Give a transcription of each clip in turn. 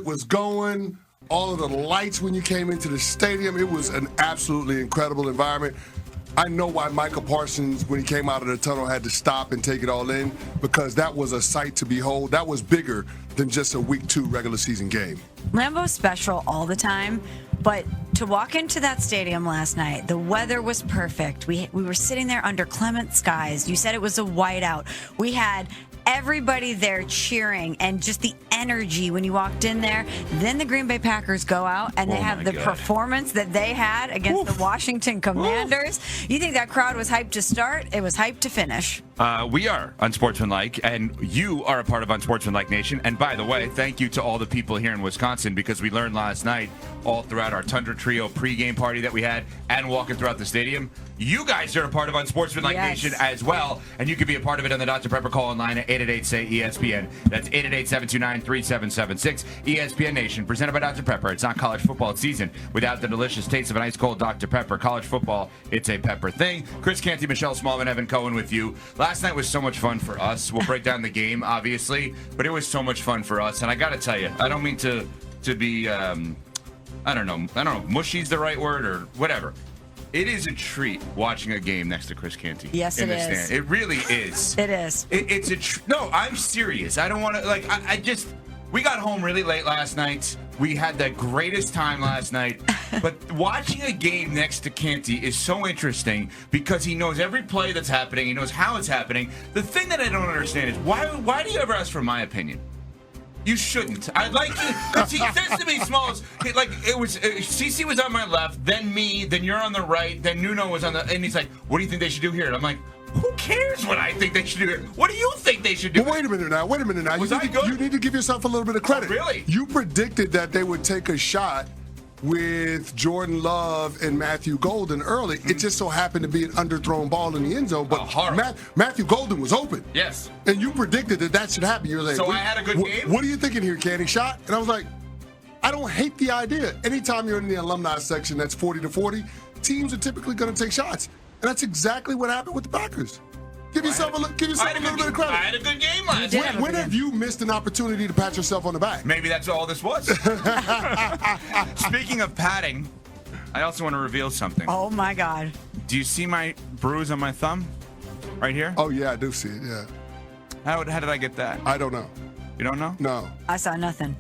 was going, all of the lights when you came into the stadium. It was an absolutely incredible environment. I know why Micah Parsons, when he came out of the tunnel, had to stop and take it all in, because that was a sight to behold. That was bigger than just a week 2 regular season game. Lambeau's special all the time, but to walk into that stadium last night, the weather was perfect. We were sitting there under clement skies. You said it was a whiteout. We had everybody there cheering, and just the energy when you walked in there. Then the Green Bay Packers go out and they have the performance that they had against the Washington Commanders. You think that crowd was hyped to start? It was hyped to finish. We are Unsportsmanlike, and you are a part of Unsportsmanlike Nation. And by the way, thank you to all the people here in Wisconsin, because we learned last night, all throughout our Tundra Trio pregame party that we had and walking throughout the stadium, you guys are a part of Unsportsmanlike Nation as well, and you can be a part of it on the Dr. Pepper call-in line at 888-SAY-ESPN. That's 888-729-3776. ESPN Nation, presented by Dr. Pepper. It's not college football season without the delicious taste of an ice-cold Dr. Pepper. College football, it's a pepper thing. Chris Canty, Michelle Smallman, Evan Cohen with you. Last night was so much fun for us. We'll break down the game, obviously, but it was so much fun for us. And I got to tell you, I don't mean to be, I don't know, mushy's the right word or whatever. It is a treat watching a game next to Chris Canty. Yes, it is. Stand. It really is. It is. It's a no, I'm serious. I don't want to, we got home really late last night. We had the greatest time last night. But watching a game next to Canty is so interesting because he knows every play that's happening. He knows how it's happening. The thing that I don't understand is why do you ever ask for my opinion? You shouldn't. I'd like you, because he says to me, Smalls, like it was, CC was on my left, then me, then you're on the right, then Nuno was on the, and he's like, what do you think they should do here? And I'm like, who cares what I think they should do here? What do you think they should do? Well, wait a minute now. You need to give yourself a little bit of credit. Oh, really? You predicted that they would take a shot with Jordan Love and Matthew Golden early. It just so happened to be an underthrown ball in the end zone, but Matthew Golden was open. Yes. And you predicted that should happen. You were like, so I had a good game? What are you thinking here, Canty? Shot? And I was like, I don't hate the idea. Anytime you're in the alumni section that's 40-40, teams are typically going to take shots. And that's exactly what happened with the Packers. Give yourself a little bit of credit. I had a good game last night. When have you missed an opportunity to pat yourself on the back? Maybe that's all this was. Speaking of patting, I also want to reveal something. Oh, my God. Do you see my bruise on my thumb right here? Oh, yeah, I do see it, yeah. How did I get that? I don't know. You don't know? No. I saw nothing.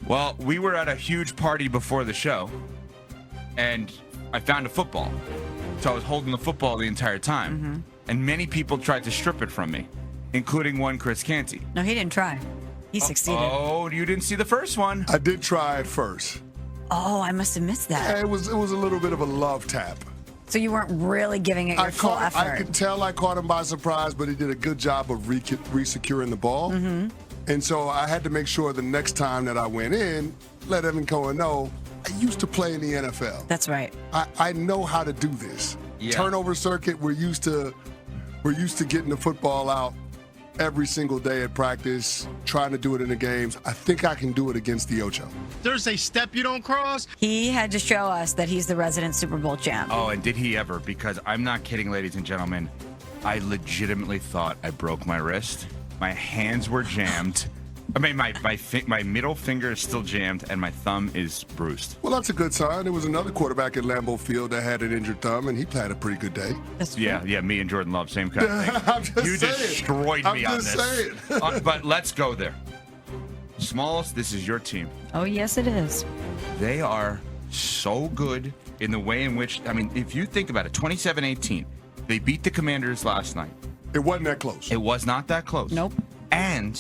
Well, we were at a huge party before the show, and I found a football. So I was holding the football the entire time. And many people tried to strip it from me, including one Chris Canty. No, he didn't try. He succeeded. Oh, you didn't see the first one. I did try it first. Oh, I must have missed that. Yeah, it was a little bit of a love tap. So you weren't really giving it your full effort. I could tell I caught him by surprise, but he did a good job of re-securing the ball. And so I had to make sure the next time that I went in, let Evan Cohen know, I used to play in the NFL. That's right. I know how to do this. Yeah. Turnover circuit, we're used to getting the football out every single day at practice, trying to do it in the games. I think I can do it against the Ocho. There's a step you don't cross. He had to show us that he's the resident Super Bowl champ. Oh, and did he ever? Because I'm not kidding, ladies and gentlemen. I legitimately thought I broke my wrist. My hands were jammed. I mean, my middle finger is still jammed, and my thumb is bruised. Well, that's a good sign. There was another quarterback at Lambeau Field that had an injured thumb, and he had a pretty good day. Yeah, me and Jordan Love, same kind of thing. I'm just saying. Destroyed me on this. Saying. But let's go there. Smalls, this is your team. Oh, yes, it is. They are so good in the way in which, I mean, if you think about it, 27-18, they beat the Commanders last night. It wasn't that close. It was not that close. Nope. And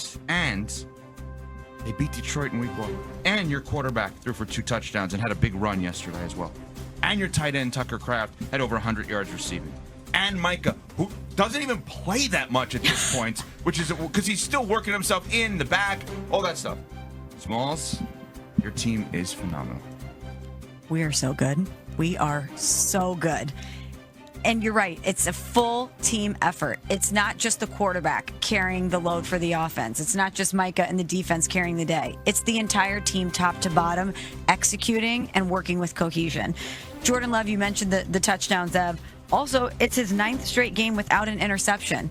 they beat Detroit in week 1. And your quarterback threw for 2 touchdowns and had a big run yesterday as well. And your tight end, Tucker Kraft, had over 100 yards receiving. And Micah, who doesn't even play that much at this point, which is because he's still working himself in the back, all that stuff. Smalls, your team is phenomenal. We are so good. We are so good. And you're right. It's a full team effort. It's not just the quarterback carrying the load for the offense. It's not just Micah and the defense carrying the day. It's the entire team, top to bottom, executing and working with cohesion. Jordan Love, you mentioned the touchdowns, Ev. Also, it's his 9th straight game without an interception.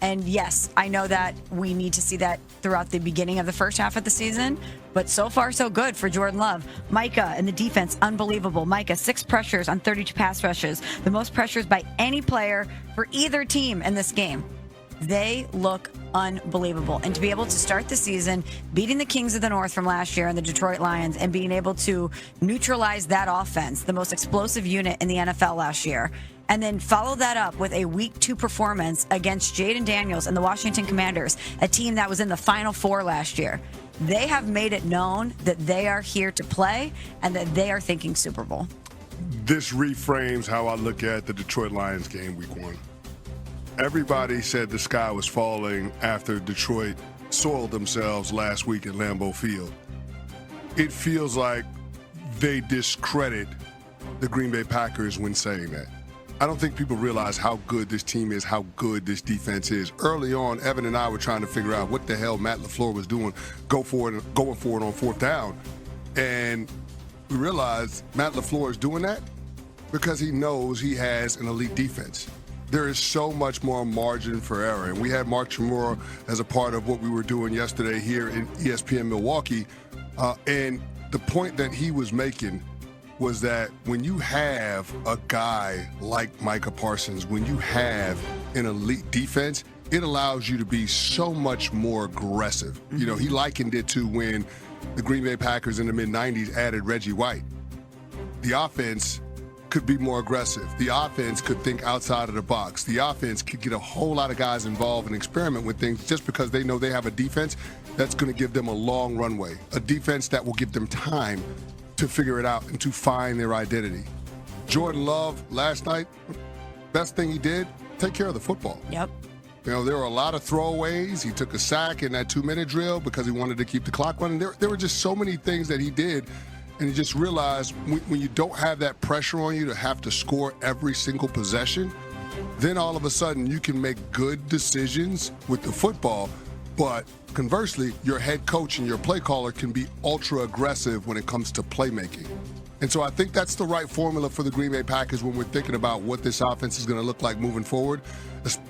And yes, I know that we need to see that throughout the beginning of the first half of the season. But so far, so good for Jordan Love. Micah in the defense, unbelievable. Micah, 6 pressures on 32 pass rushes. The most pressures by any player for either team in this game. They look unbelievable. And to be able to start the season beating the Kings of the North from last year and the Detroit Lions and being able to neutralize that offense, the most explosive unit in the NFL last year, and then follow that up with a Week 2 performance against Jayden Daniels and the Washington Commanders, a team that was in the Final Four last year. They have made it known that they are here to play and that they are thinking Super Bowl. This reframes how I look at the Detroit Lions game Week 1. Everybody said the sky was falling after Detroit soiled themselves last week at Lambeau Field. It feels like they discredit the Green Bay Packers when saying that. I don't think people realize how good this team is, how good this defense is. Early on, Evan and I were trying to figure out what the hell Matt LaFleur was doing, going for it on 4th down. And we realized Matt LaFleur is doing that because he knows he has an elite defense. There is so much more margin for error. And we had Mark Chmura as a part of what we were doing yesterday here in ESPN Milwaukee. And the point that he was making was that when you have a guy like Micah Parsons, when you have an elite defense, it allows you to be so much more aggressive. You know, he likened it to when the Green Bay Packers in the mid-'90s added Reggie White. The offense could be more aggressive. The offense could think outside of the box. The offense could get a whole lot of guys involved and experiment with things just because they know they have a defense that's going to give them a long runway, a defense that will give them time to figure it out and to find their identity. Jordan Love last night, best thing he did, take care of the football. Yep. You know, there were a lot of throwaways. He took a sack in that 2-minute drill because he wanted to keep the clock running. There were just so many things that he did. And you just realize when you don't have that pressure on you to have to score every single possession, then all of a sudden you can make good decisions with the football. But conversely, your head coach and your play caller can be ultra aggressive when it comes to playmaking. And so I think that's the right formula for the Green Bay Packers when we're thinking about what this offense is going to look like moving forward,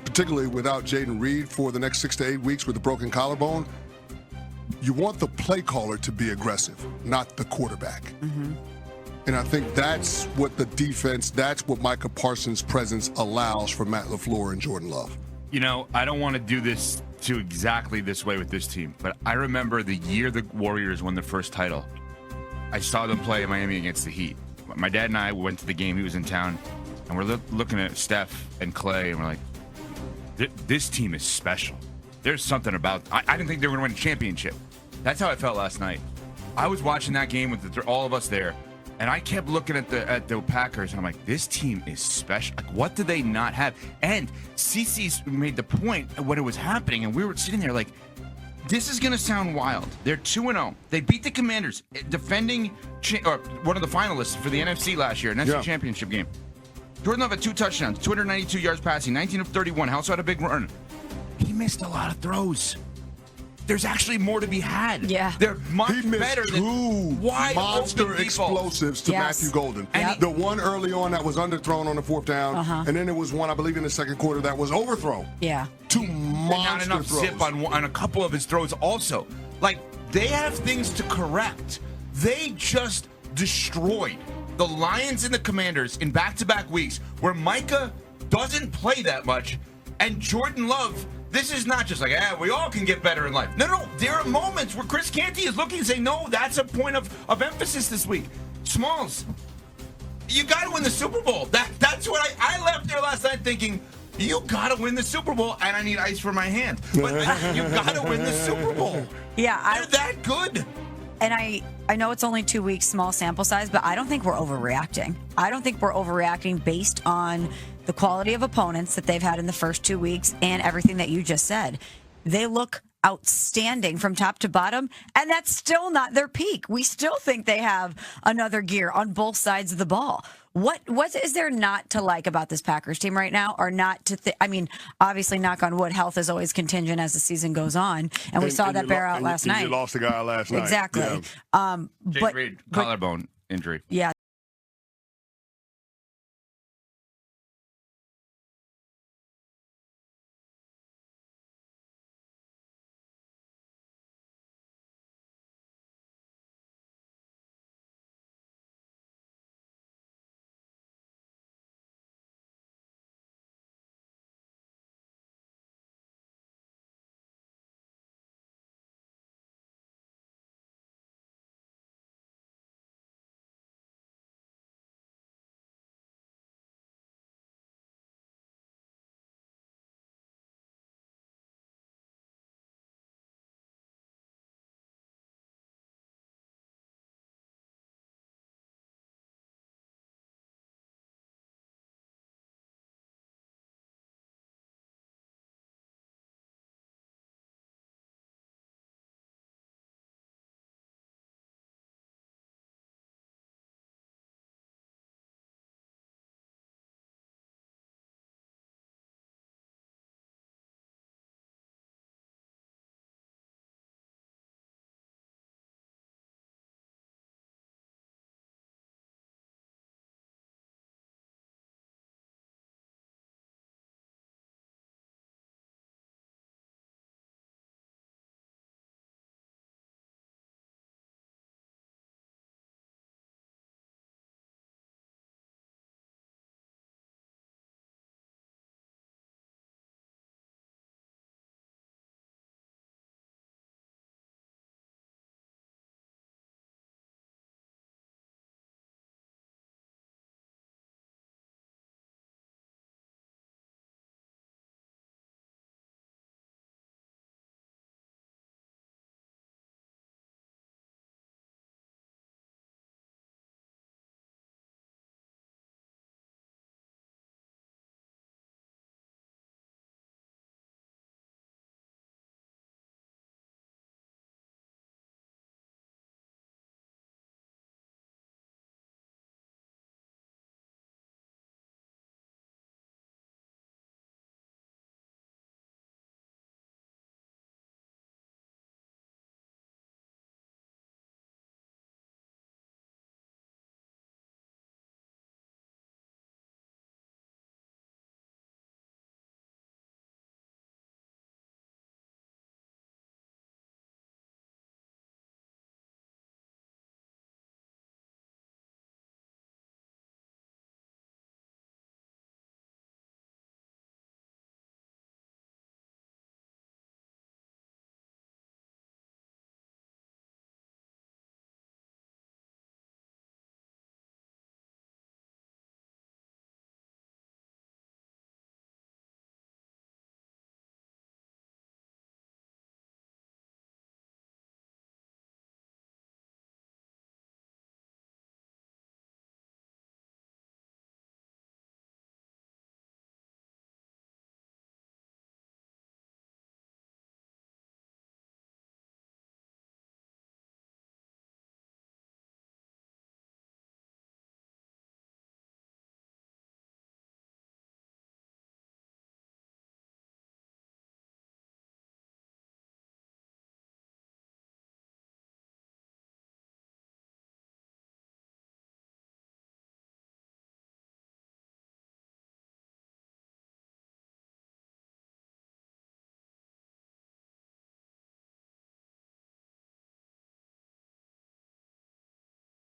particularly without Jayden Reed for the next 6 to 8 weeks with a broken collarbone. You want the play caller to be aggressive, not the quarterback. Mm-hmm. And I think that's what the defense, that's what Micah Parsons' presence allows for Matt LaFleur and Jordan Love. You know, I don't want to do this to exactly this way with this team, but I remember the year the Warriors won their first title. I saw them play in Miami against the Heat. My dad and I went to the game. He was in town, and we're looking at Steph and Clay, and we're like, this team is special. There's something about I didn't think they were going to win a championship. That's how I felt last night. I was watching that game with all of us there, and I kept looking at the Packers, and I'm like, this team is special. Like, what do they not have? And CeCe's made the point when it was happening, and we were sitting there like, this is going to sound wild. They're 2-0. They beat the Commanders, defending one of the finalists for the NFC last year, NFC Championship game. Jordan Love had 2 touchdowns, 292 yards passing, 19 of 31. He also had a big run. He missed a lot of throws. There's actually more to be had. Yeah. They're much He missed better two than wide monster explosives to Yes. Matthew Golden. Yep. The one early on that was underthrown on the 4th down, and then there was one, I believe, in the second quarter that was overthrown. Yeah. 2 not monster enough throws. zip on a couple of his throws also. Like, they have things to correct. They just destroyed the Lions and the Commanders in back-to-back weeks where Micah doesn't play that much, and Jordan Love, this is not just like, we all can get better in life. No, there are moments where Chris Canty is looking and saying, no, that's a point of emphasis this week. Smalls, you got to win the Super Bowl. That's what I left there last night thinking, you got to win the Super Bowl, and I need ice for my hand. But you got to win the Super Bowl. Yeah. They're that good. And I know it's only 2 weeks, small sample size, but I don't think we're overreacting. I don't think we're overreacting based on the quality of opponents that they've had in the first 2 weeks and everything that you just said. They look outstanding from top to bottom, and that's still not their peak. We still think they have another gear on both sides of the ball. What is there not to like about this Packers team right now, or not to I mean, obviously, knock on wood, health is always contingent as the season goes on, and we saw that bear out last night. You lost a guy last night. Exactly. Yeah. Jake Reed, collarbone injury. Yeah.